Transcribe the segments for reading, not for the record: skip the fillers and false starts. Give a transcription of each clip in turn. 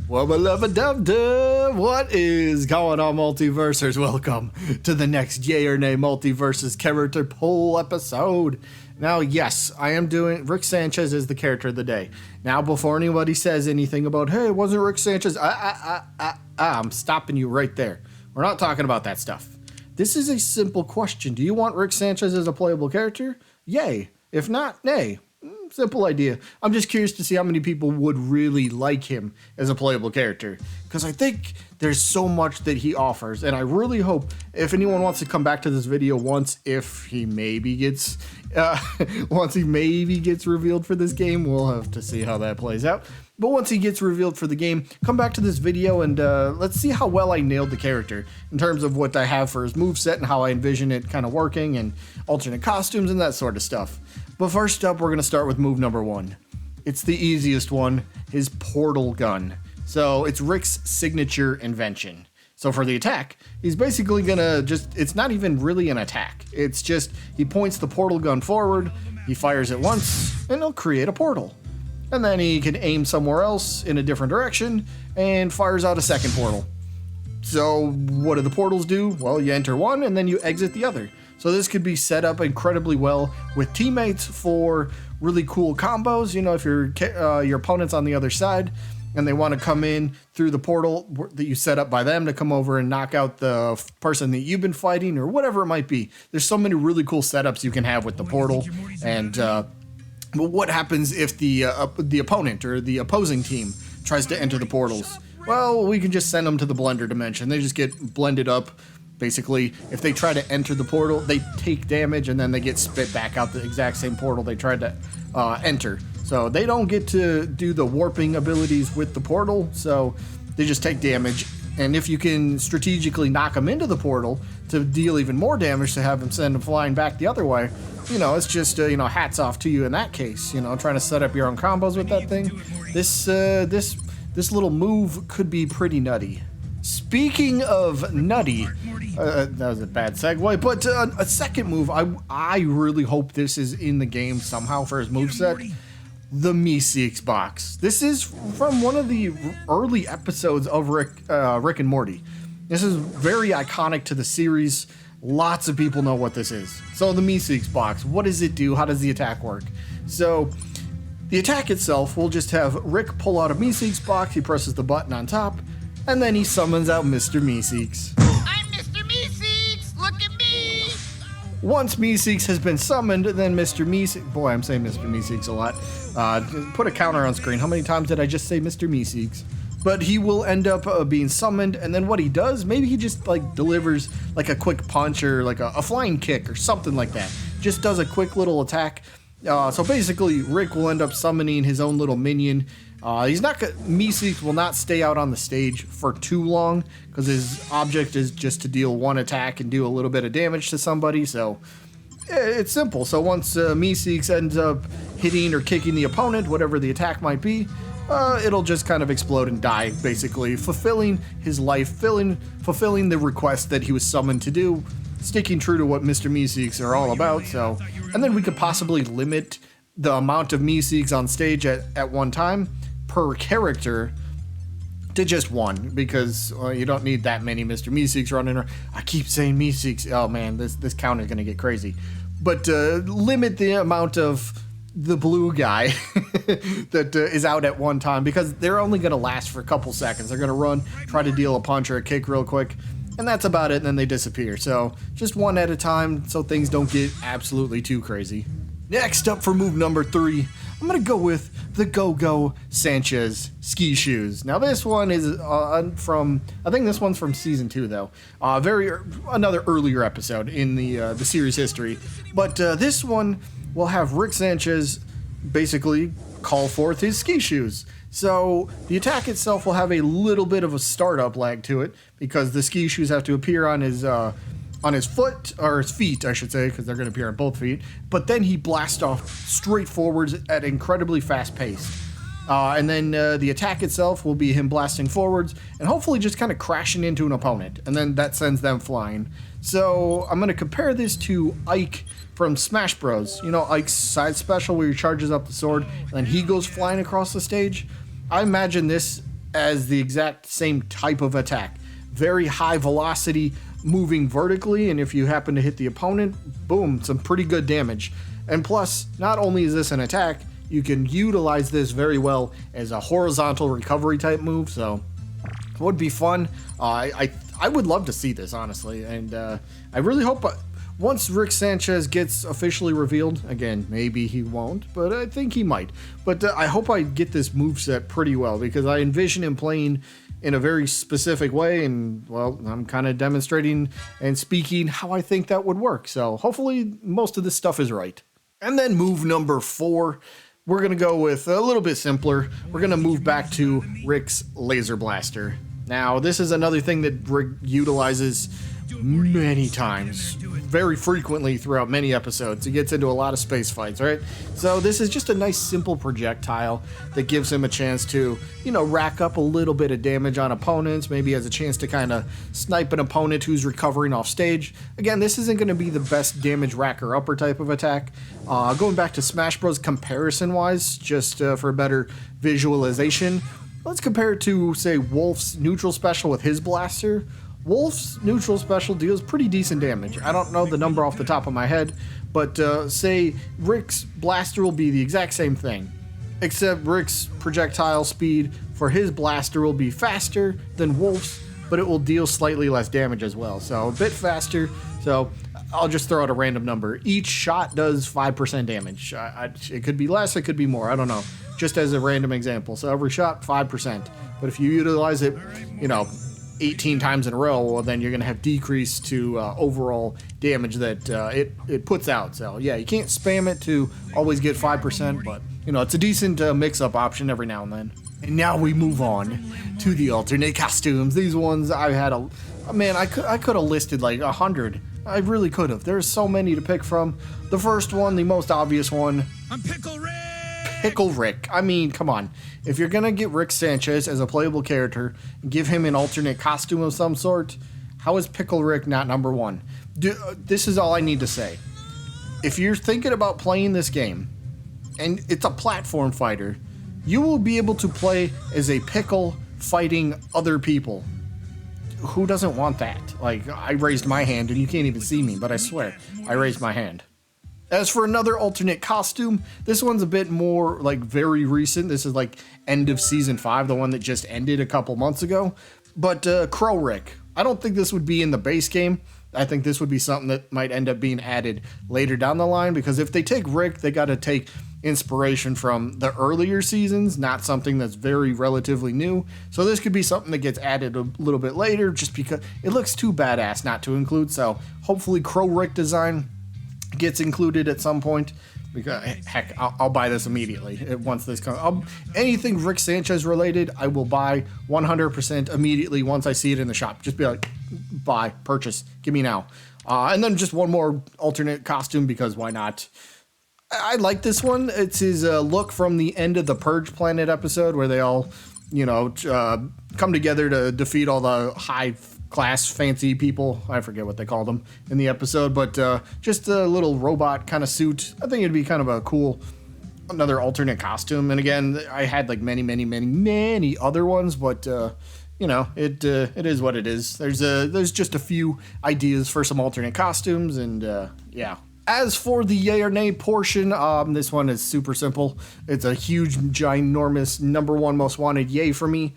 Wubba-lubba-dub-dub! What is going on, Multiversers? Welcome to the next Yay or Nay Multiversus character poll episode. Now, yes, I am doing... Rick Sanchez is the character of the day. Now, before anybody says anything about, hey, it wasn't Rick Sanchez, I'm stopping you right there. We're not talking about that stuff. This is a simple question. Do you want Rick Sanchez as a playable character? Yay. If not, nay. Simple idea. I'm just curious to see how many people would really like him as a playable character, because I think there's so much that he offers, and I really hope if anyone wants to come back to this video once he maybe gets revealed for this game. We'll have to see how that plays out. But once he gets revealed for the game, come back to this video and let's see how well I nailed the character in terms of what I have for his moveset and how I envision it kind of working and alternate costumes and that sort of stuff. But first up, we're going to start with move number 1. It's the easiest one, his portal gun. So it's Rick's signature invention. So for the attack, he's basically going to it's not even really an attack. It's just he points the portal gun forward, he fires it once, and he'll create a portal. And then he can aim somewhere else in a different direction and fires out a second portal. So what do the portals do? Well, you enter one and then you exit the other. So this could be set up incredibly well with teammates for really cool combos. You know, if your opponent's on the other side and they want to come in through the portal that you set up by them to come over and knock out the person that you've been fighting or whatever it might be. There's so many really cool setups you can have with the portal. And but what happens if the opponent or the opposing team tries to enter the portals? Well, we can just send them to the blender dimension. They just get blended up. Basically, if they try to enter the portal, they take damage and then they get spit back out the exact same portal they tried to enter. So they don't get to do the warping abilities with the portal, so they just take damage. And if you can strategically knock them into the portal to deal even more damage to have them send them flying back the other way, you know, it's just, hats off to you in that case, trying to set up your own combos with that thing. This little move could be pretty nutty. Speaking of nutty, that was a bad segue, but a second move, I really hope this is in the game somehow for his moveset, the Meeseeks box. This is from one of the early episodes of Rick and Morty. This is very iconic to the series. Lots of people know what this is. So the Meeseeks box, what does it do? How does the attack work? So the attack itself will just have Rick pull out a Meeseeks box, he presses the button on top, and then he summons out Mr. Meeseeks. I'm Mr. Meeseeks! Look at me! Once Meeseeks has been summoned, then Mr. Meeseeks... Boy, I'm saying Mr. Meeseeks a lot. Put a counter on screen. How many times did I just say Mr. Meeseeks? But he will end up being summoned, and then what he does, maybe he just delivers like a quick punch or like a flying kick or something like that. Just does a quick little attack. So basically, Rick will end up summoning his own little minion. Meeseeks will not stay out on the stage for too long because his object is just to deal one attack and do a little bit of damage to somebody. So it's simple. So once Meeseeks ends up hitting or kicking the opponent, whatever the attack might be, it'll just kind of explode and die, basically fulfilling his life, fulfilling the request that he was summoned to do, sticking true to what Mr. Meeseeks are all about. So, and then we could possibly limit the amount of Meeseeks on stage at one time per character to just one, because you don't need that many Mr. Meeseeks running around. I keep saying Meeseeks. Oh man, this count is going to get crazy. But limit the amount of the blue guy that is out at one time, because they're only going to last for a couple seconds. They're going to run, try to deal a punch or a kick real quick, and that's about it, and then they disappear. So just one at a time so things don't get absolutely too crazy. Next up for move number 3, I'm going to go with the Go-Go Sanchez ski shoes. Now this one is I think this one's from season 2 though. Another earlier episode in the series history. But this one will have Rick Sanchez basically call forth his ski shoes. So the attack itself will have a little bit of a startup lag to it because the ski shoes have to appear on his foot, or his feet, I should say, because they're going to appear on both feet. But then he blasts off straight forwards at incredibly fast pace. And then the attack itself will be him blasting forwards and hopefully just kind of crashing into an opponent. And then that sends them flying. So I'm going to compare this to Ike from Smash Bros. You know, Ike's side special where he charges up the sword and then he goes flying across the stage. I imagine this as the exact same type of attack. Very high velocity, moving vertically, and if you happen to hit the opponent, boom, some pretty good damage. And plus, not only is this an attack, you can utilize this very well as a horizontal recovery type move, so it would be fun. I would love to see this, honestly, and I really hope once Rick Sanchez gets officially revealed, again, maybe he won't, but I think he might. But I hope I get this moveset pretty well, because I envision him playing in a very specific way, and, well, I'm kind of demonstrating and speaking how I think that would work. So hopefully most of this stuff is right. And then move number 4, we're going to go with a little bit simpler. We're going to move back to Rick's Laser Blaster. Now, this is another thing that Rick utilizes many times, very frequently throughout many episodes. He gets into a lot of space fights, right? So this is just a nice simple projectile that gives him a chance to, rack up a little bit of damage on opponents, maybe has a chance to kind of snipe an opponent who's recovering off stage. Again, this isn't going to be the best damage racker upper type of attack. Going back to Smash Bros. Comparison wise, just for a better visualization, let's compare it to, say, Wolf's neutral special with his blaster. Wolf's neutral special deals pretty decent damage. I don't know the number off the top of my head, but say Rick's blaster will be the exact same thing, except Rick's projectile speed for his blaster will be faster than Wolf's, but it will deal slightly less damage as well, so a bit faster. So I'll just throw out a random number. Each shot does 5% damage. It could be less, it could be more, I don't know, just as a random example. So every shot, 5%. But if you utilize it, 18 times in a row, well, then you're going to have decrease to overall damage that it puts out. So yeah, you can't spam it to always get 5%, but it's a decent mix-up option every now and then. And now we move on to the alternate costumes. These ones I had I could have listed like 100. I really could have. There's so many to pick from. The first one, the most obvious one. I'm Pickle Rick! Pickle Rick. I mean, come on. If you're gonna get Rick Sanchez as a playable character and give him an alternate costume of some sort, how is Pickle Rick not number 1? This is all I need to say. If you're thinking about playing this game, and it's a platform fighter, you will be able to play as a pickle fighting other people. Who doesn't want that? Like, I raised my hand, and you can't even see me, but I swear, I raised my hand. As for another alternate costume, this one's a bit more, very recent. This is, end of Season 5, the one that just ended a couple months ago. But Crow Rick. I don't think this would be in the base game. I think this would be something that might end up being added later down the line, because if they take Rick, they got to take inspiration from the earlier seasons, not something that's very relatively new. So this could be something that gets added a little bit later, just because it looks too badass not to include. So hopefully Crow Rick design gets included at some point, because heck, I'll buy this immediately once this comes. Anything Rick Sanchez related, I will buy 100% immediately once I see it in the shop. Just be like, buy, purchase, give me now. And then just one more alternate costume, because why not? I like this one. It's his look from the end of the Purge Planet episode, where they all, come together to defeat all the high class fancy people. I forget what they called them in the episode, but just a little robot kind of suit. I think it'd be kind of a cool, another alternate costume. And again, I had many other ones, but it is what it is. There's just a few ideas for some alternate costumes, and yeah. As for the yay or nay portion, this one is super simple. It's a huge, ginormous #1 most wanted yay for me.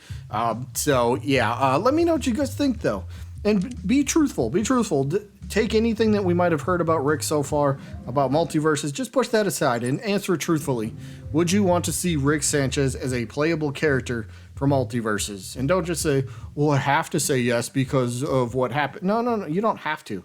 So yeah, let me know what you guys think though. And be truthful, take anything that we might have heard about Rick so far, about Multiversus, just push that aside and answer it truthfully. Would you want to see Rick Sanchez as a playable character for Multiversus? And don't just say, well, I have to say yes because of what happened. No, you don't have to.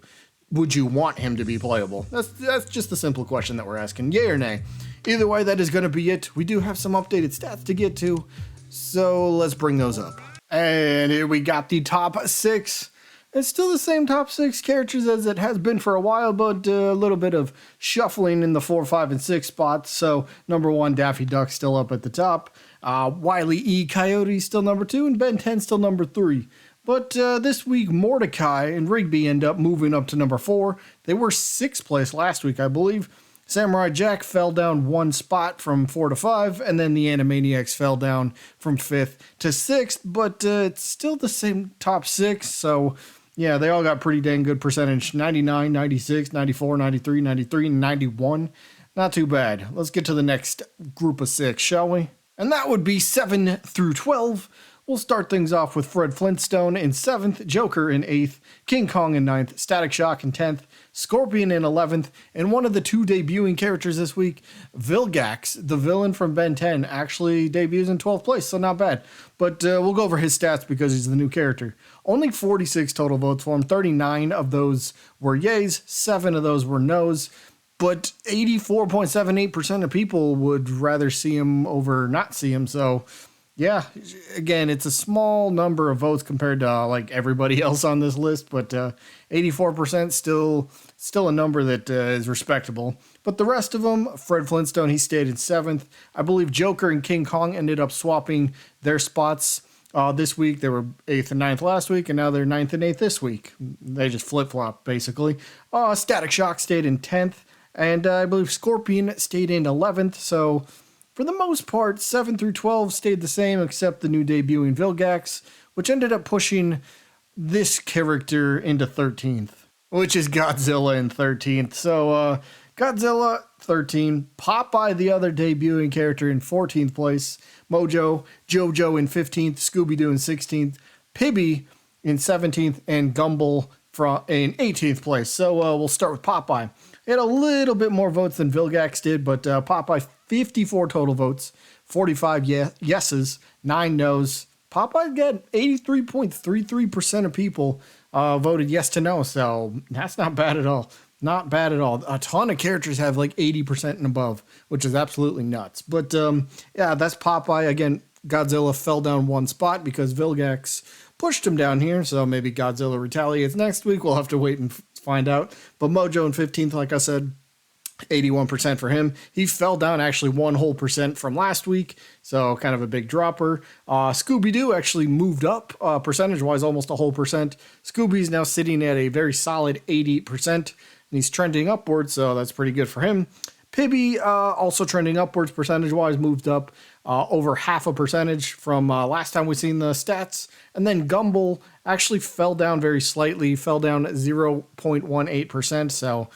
Would you want him to be playable? That's just the simple question that we're asking. Yay or nay? Either way, that is going to be it. We do have some updated stats to get to, so let's bring those up. And here we got the top 6. It's still the same top 6 characters as it has been for a while, but a little bit of shuffling in the 4, 5, and 6 spots. So #1, Daffy Duck still up at the top. Wile E. Coyote still #2, and Ben 10 still #3. But this week, Mordecai and Rigby end up moving up to #4. They were 6th place last week, I believe. Samurai Jack fell down 1 spot from 4 to 5, and then the Animaniacs fell down from 5th to 6th, but it's still the same top 6, so yeah, they all got pretty dang good percentage. 99, 96, 94, 93, 93, 91. Not too bad. Let's get to the next group of 6, shall we? And that would be 7 through 12. We'll start things off with Fred Flintstone in 7th, Joker in 8th, King Kong in 9th, Static Shock in 10th, Scorpion in 11th, and one of the 2 debuting characters this week, Vilgax, the villain from Ben 10, actually debuts in 12th place, so not bad. But we'll go over his stats because he's the new character. Only 46 total votes for him, 39 of those were yays, 7 of those were no's. But 84.78% of people would rather see him over not see him. So, yeah, again, it's a small number of votes compared to like everybody else on this list. But 84% still a number that is respectable. But the rest of them, Fred Flintstone, he stayed in 7th. I believe Joker and King Kong ended up swapping their spots this week. They were 8th and 9th last week, and now they're 9th and 8th this week. They just flip-flopped, basically. Static Shock stayed in 10th. And I believe Scorpion stayed in 11th, so for the most part, 7 through 12 stayed the same, except the new debuting Vilgax, which ended up pushing this character into 13th, which is Godzilla in 13th. So Godzilla, 13, Popeye, the other debuting character, in 14th place, Mojo, Jojo in 15th, Scooby-Doo in 16th, Pibby in 17th, and Gumball in 18th place. So we'll start with Popeye. He had a little bit more votes than Vilgax did, but Popeye, 54 total votes, 45 yeses, 9 no's. Popeye got 83.33% of people voted yes to no, so that's not bad at all. Not bad at all. A ton of characters have like 80% and above, which is absolutely nuts. But yeah, that's Popeye. Again, Godzilla fell down 1 spot because Vilgax pushed him down here, so maybe Godzilla retaliates next week. We'll have to wait and find out. But Mojo in 15th, like I said, 81% for him. He fell down actually 1 whole percent from last week, so kind of a big dropper. Scooby-Doo actually moved up percentage-wise almost a whole percent. Scooby's now sitting at a very solid 80%, and he's trending upwards, so that's pretty good for him. Pibby also trending upwards percentage-wise, moved up over half a percentage from last time we seen the stats. And then Gumball actually fell down very slightly, fell down 0.18%. So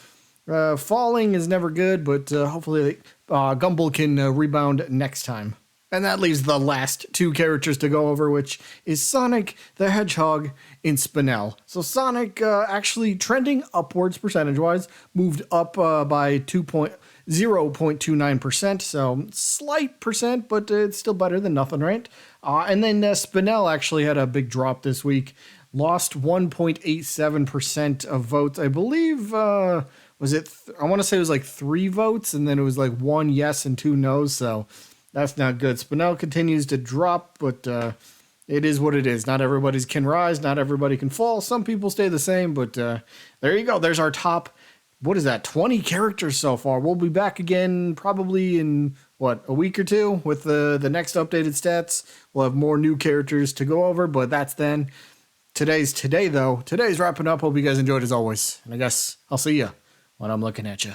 falling is never good, but hopefully Gumball can rebound next time. And that leaves the last 2 characters to go over, which is Sonic the Hedgehog in Spinel. So Sonic actually trending upwards percentage-wise, moved up by 0.29%, so slight percent, but it's still better than nothing, right? And then Spinel actually had a big drop this week, lost 1.87% of votes. I believe, I want to say it was like 3 votes, and then it was like 1 yes and 2 no's, so that's not good. Spinel continues to drop, but it is what it is. Not everybody can rise, not everybody can fall. Some people stay the same, but there you go. There's our top, 20 characters so far. We'll be back again probably in, a week or 2 with the next updated stats. We'll have more new characters to go over, but that's then. Today's wrapping up. Hope you guys enjoyed as always. And I guess I'll see you when I'm looking at you.